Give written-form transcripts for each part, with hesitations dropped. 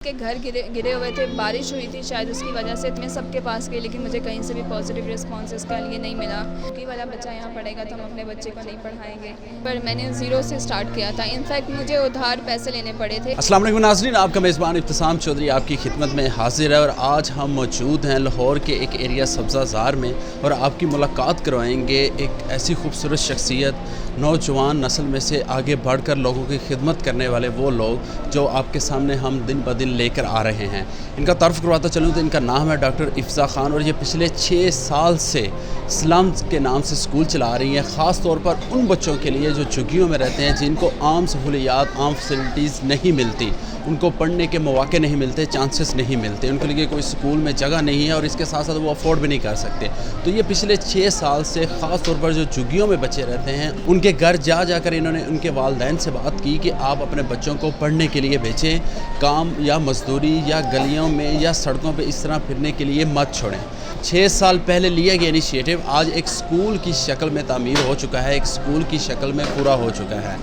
کے گھر گرے ہوئے تھے، بارش ہوئی تھی شاید اس کی وجہ سے میں سب کے پاس گئی، لیکن مجھے کہیں سے بھی پازیٹیو رسپانس اس کے لیے نہیں ملا. کی والا بچہ یہاں پڑھے گا تو ہم اپنے بچے کو نہیں پڑھائیں گے، پر میں نے زیرو سے سٹارٹ کیا تھا. انفیکٹ مجھے ادھار پیسے لینے پڑے تھے. السلام علیکم ناظرین، آپ کا میزبان ابتسام چودھری آپ کی خدمت میں حاضر ہے، اور آج ہم موجود ہیں لاہور کے ایک ایریا سبزہ زار میں، اور آپ کی ملاقات کروائیں گے ایک ایسی خوبصورت شخصیت، نوجوان نسل میں سے آگے بڑھ کر لوگوں کی خدمت کرنے والے وہ لوگ جو آپ کے سامنے ہم دن بدن لے کر آ رہے ہیں. ان کا تعارف کرواتا چلوں تو ان کا نام ہے ڈاکٹر افضا خان، اور یہ پچھلے 6 سال سے اسلام کے نام سے اسکول چلا رہی ہیں، خاص طور پر ان بچوں کے لیے جو جھگیوں میں رہتے ہیں، جن کو عام سہولیات، عام فیسلٹیز نہیں ملتی، ان کو پڑھنے کے مواقع نہیں ملتے، چانسز نہیں ملتے، ان کے لیے کوئی اسکول میں جگہ نہیں ہے، اور اس کے ساتھ ساتھ وہ افورڈ بھی نہیں کر سکتے. تو یہ پچھلے 6 سال سے خاص طور پر جو جھگیوں میں بچے رہتے ہیں، ان کے گھر جا جا کر انہوں نے ان کے والدین سے بات کی کہ آپ اپنے بچوں کو پڑھنے کے لیے بھیجیں، کام یا مزدوری یا گلیوں میں یا سڑکوں پہ اس طرح پھرنے کے لیے مت چھوڑیں. 6 سال پہلے لیا گیا انیشیٹو آج ایک اسکول کی شکل میں تعمیر ہو چکا ہے، ایک اسکول کی شکل میں پورا ہو چکا ہے.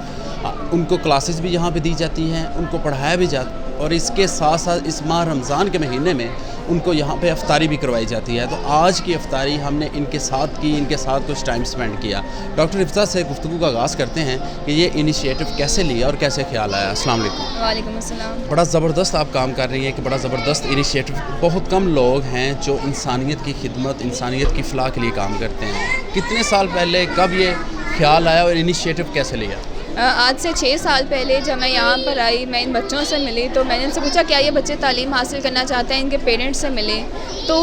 ان کو کلاسز بھی یہاں پہ دی جاتی ہیں، ان کو پڑھایا بھی جاتا ہے، اور اس کے ساتھ ساتھ اس ماہ رمضان کے مہینے میں ان کو یہاں پہ افطاری بھی کروائی جاتی ہے. تو آج کی افطاری ہم نے ان کے ساتھ کی، ان کے ساتھ کچھ ٹائم سپینڈ کیا. ڈاکٹر افضا سے گفتگو کا آغاز کرتے ہیں کہ یہ انیشیٹو کیسے لیا اور کیسے خیال آیا. السلام علیکم. وعلیکم السلام. بڑا زبردست آپ کام کر رہی ہیں، کہ بڑا زبردست انیشیٹو. بہت کم لوگ ہیں جو انسانیت کی خدمت، انسانیت کی فلاح کے لیے کام کرتے ہیں. کتنے سال پہلے کب یہ خیال آیا اور انیشیٹو کیسے لیا؟ آج سے 6 سال پہلے جب میں یہاں پر آئی، میں ان بچوں سے ملی تو میں نے ان سے پوچھا کیا یہ بچے تعلیم حاصل کرنا چاہتے ہیں. ان کے پیرنٹس سے ملے تو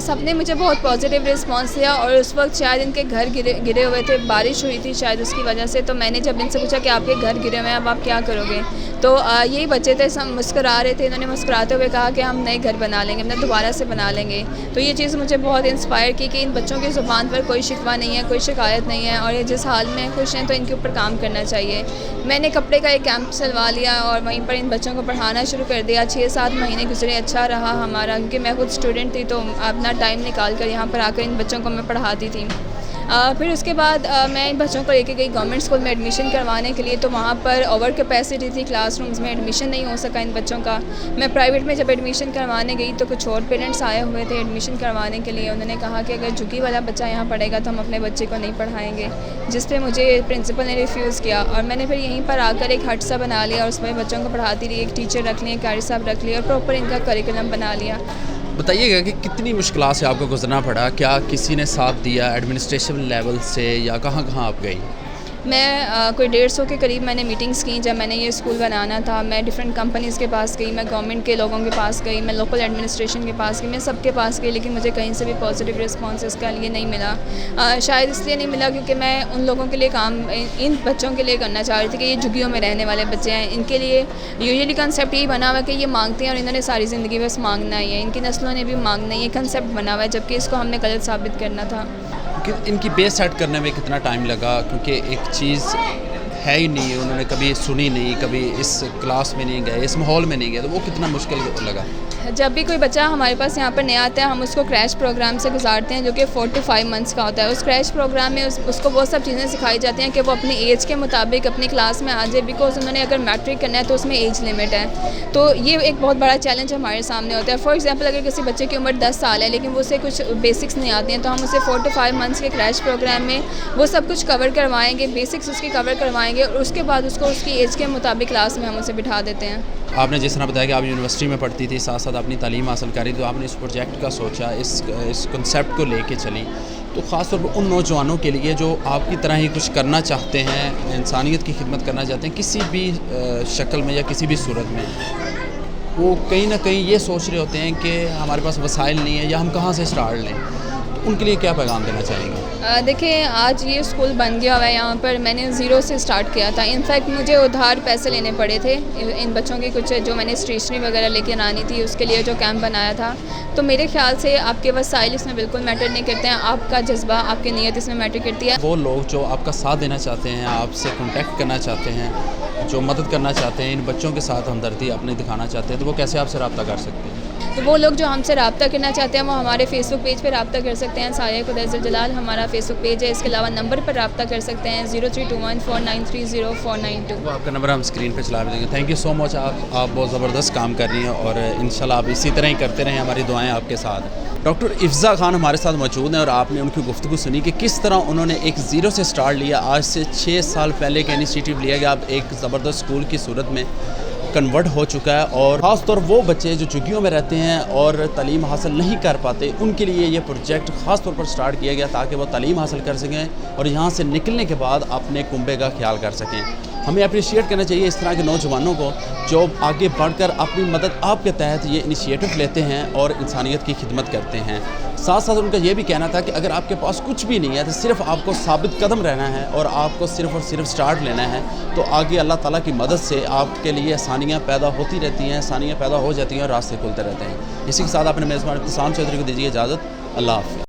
سب نے مجھے بہت پازیٹیو رسپانس دیا، اور اس وقت شاید ان کے گھر گرے ہوئے تھے، بارش ہوئی تھی شاید اس کی وجہ سے. تو میں نے جب ان سے پوچھا کہ آپ کے گھر گرے ہوئے ہیں، اب آپ کیا کرو گے، تو یہی بچے تھے، سب مسکرا رہے تھے. انہوں نے مسکراتے ہوئے کہا کہ ہم نئے گھر بنا لیں گے، ہم دوبارہ سے بنا لیں گے. تو یہ چیز مجھے بہت انسپائر کی کہ ان بچوں کی زبان پر کوئی شکوہ نہیں ہے، کوئی شکایت نہیں ہے، اور یہ جس حال میں خوش ہیں تو ان کے اوپر کام کرنا چاہیے. میں نے کپڑے کا ایک کیمپ چلوا لیا اور وہیں پر ان بچوں کو پڑھانا شروع کر دیا. 6-7 مہینے گزرے، اچھا رہا ہمارا، کیونکہ میں خود اسٹوڈنٹ تھی تو اپنا ٹائم نکال کر یہاں پر آ کر ان بچوں کو میں پڑھاتی تھی. پھر اس کے بعد میں ان بچوں کو لے کے گئی گورنمنٹ اسکول میں ایڈمیشن کروانے کے لیے. تو وہاں پر اوور کیپیسٹی تھی، کلاس رومز میں ایڈمیشن نہیں ہو سکا ان بچوں کا. میں پرائیویٹ میں جب ایڈمیشن کروانے گئی تو کچھ اور پیرنٹس آئے ہوئے تھے ایڈمیشن کروانے کے لیے. انہوں نے کہا کہ اگر جھگی والا بچہ یہاں پڑھے گا تو ہم اپنے بچے کو نہیں پڑھائیں گے، جس پہ مجھے پرنسپل نے ریفیوز کیا. اور میں نے پھر یہیں پر آ کر ایک ہٹ سا بنا لیا، اور اس میں بچوں کو پڑھاتی رہی. ایک ٹیچر رکھ لی، ایک قاری صاحب رکھ لی، اور پراپر ان کا کریکولم بنا لیا. بتائیے گا کہ کتنی مشکلات سے آپ کو گزرنا پڑا، کیا کسی نے ساتھ دیا ایڈمنسٹریشن لیول سے، یا کہاں کہاں آپ گئی؟ میں کوئی 150 کے قریب میں نے میٹنگز کی جب میں نے یہ اسکول بنانا تھا. میں ڈفرینٹ کمپنیز کے پاس گئی، میں گورنمنٹ کے لوگوں کے پاس گئی، میں لوکل ایڈمنسٹریشن کے پاس گئی، میں سب کے پاس گئی، لیکن مجھے کہیں سے بھی پازیٹیو رسپانس اس کے لیے نہیں ملا. شاید اس لیے نہیں ملا کیونکہ میں ان لوگوں کے لیے کام ان بچوں کے لیے کرنا چاہ رہی تھی کہ یہ جھگیوں میں رہنے والے بچے ہیں. ان کے لیے یوزلی کنسیپٹ یہی بنا ہوا ہے کہ یہ مانگتے ہیں اور انہوں نے ساری زندگی بس مانگنا ہی ہے، ان کی نسلوں نے بھی مانگنا ہی ہے. کنسیپٹ بنا ہوا ہے، جبکہ اس کو ہم نے غلط ثابت کرنا تھا. ان کی بیس سیٹ کرنے میں کتنا ٹائم لگا؟ کیونکہ ایک چیز ہے ہی نہیں، انہوں نے کبھی سنی نہیں، کبھی اس کلاس میں نہیں گئے، اس ماحول میں نہیں گئے، تو وہ کتنا مشکل لگا؟ جب بھی کوئی بچہ ہمارے پاس یہاں پر نیا آتا ہے، ہم اس کو کریش پروگرام سے گزارتے ہیں جو کہ 4 to 5 months کا ہوتا ہے. اس کریش پروگرام میں اس کو وہ سب چیزیں سکھائی جاتی ہیں کہ وہ اپنی ایج کے مطابق اپنی کلاس میں آ جائے، بیکاز انہوں نے اگر میٹرک کرنا ہے تو اس میں ایج لمٹ ہے. تو یہ ایک بہت بڑا چیلنج ہمارے سامنے ہوتا ہے. فار ایگزامپل اگر کسی بچے کی عمر 10 سال ہے لیکن وہ اسے کچھ بیسکس نہیں آتی ہیں، تو ہم اسے 4 to 5 months کے کریش پروگرام میں وہ سب کچھ کور کروائیں گے، بیسکس اس کی کور کروائیں گے، اور اس کے بعد اس کو اس کی ایج کے مطابق کلاس میں ہم اسے بٹھا دیتے ہیں. آپ نے جس طرح بتایا کہ آپ یونیورسٹی میں پڑھتی تھی، ساتھ ساتھ اپنی تعلیم حاصل کری، تو آپ نے اس پروجیکٹ کا سوچا، اس کنسیپٹ کو لے کے چلی. تو خاص طور پر ان نوجوانوں کے لیے جو آپ کی طرح ہی کچھ کرنا چاہتے ہیں، انسانیت کی خدمت کرنا چاہتے ہیں کسی بھی شکل میں یا کسی بھی صورت میں، وہ کہیں نہ کہیں یہ سوچ رہے ہوتے ہیں کہ ہمارے پاس وسائل نہیں ہیں یا ہم کہاں سے اسٹارٹ لیں، تو ان کے لیے کیا پیغام دینا چاہیں گے؟ دیکھیں، آج یہ اسکول بن گیا ہوا ہے، یہاں پر میں نے زیرو سے سٹارٹ کیا تھا. انفیکٹ مجھے ادھار پیسے لینے پڑے تھے ان بچوں کے، کچھ جو میں نے اسٹیشنری وغیرہ لے کے آنی تھی اس کے لیے جو کیمپ بنایا تھا. تو میرے خیال سے آپ کے وسائل اس میں بالکل میٹر نہیں کرتے ہیں، آپ کا جذبہ، آپ کی نیت اس میں میٹر کرتی ہے. وہ لوگ جو آپ کا ساتھ دینا چاہتے ہیں، آپ سے کانٹیکٹ کرنا چاہتے ہیں، جو مدد کرنا چاہتے ہیں، ان بچوں کے ساتھ ہمدردی اپنے دکھانا چاہتے ہیں، تو وہ کیسے آپ سے رابطہ کر سکتے ہیں؟ تو وہ لوگ جو ہم سے رابطہ کرنا چاہتے ہیں وہ ہمارے فیس بک پیج پہ رابطہ کر سکتے ہیں. سایہ خدا ذوالجلال ہمارا فیس بک پیج ہے. اس کے علاوہ نمبر پر رابطہ کر سکتے ہیں 03214930 492. وہ آپ کا نمبر ہم اسکرین پہ چلا دیں گے. تھینک یو سو مچ. آپ بہت زبردست کام کر رہی ہیں اور انشاءاللہ آپ اسی طرح ہی کرتے رہیں. ہماری دعائیں آپ کے ساتھ. ڈاکٹر افضا خان ہمارے ساتھ موجود ہیں اور آپ نے ان کی گفتگو سنی کہ کس طرح انہوں نے ایک زیرو سے سٹارٹ لیا. آج سے 6 سال پہلے کا انیشیٹو لیا گیا, اب ایک زبردست اسکول کی صورت میں کنورٹ ہو چکا ہے. اور خاص طور وہ بچے جو جھگیوں میں رہتے ہیں اور تعلیم حاصل نہیں کر پاتے, ان کے لیے یہ پروجیکٹ خاص طور پر سٹارٹ کیا گیا تاکہ وہ تعلیم حاصل کر سکیں اور یہاں سے نکلنے کے بعد اپنے کنبے کا خیال کر سکیں. ہمیں اپریشیٹ کرنا چاہیے اس طرح کے نوجوانوں کو جو آگے بڑھ کر اپنی مدد آپ کے تحت یہ انیشیٹو لیتے ہیں اور انسانیت کی خدمت کرتے ہیں. ساتھ ساتھ ان کا یہ بھی کہنا تھا کہ اگر آپ کے پاس کچھ بھی نہیں ہے تو صرف آپ کو ثابت قدم رہنا ہے اور آپ کو صرف اور صرف سٹارٹ لینا ہے, تو آگے اللہ تعالیٰ کی مدد سے آپ کے لیے آسانیاں پیدا ہوتی رہتی ہیں, آسانیاں پیدا ہو جاتی ہیں اور راستے کھلتے رہتے ہیں. اسی کے ساتھ اپنے میزبان ابتسام چودھری کو دیجیے اجازت. اللہ حافظ.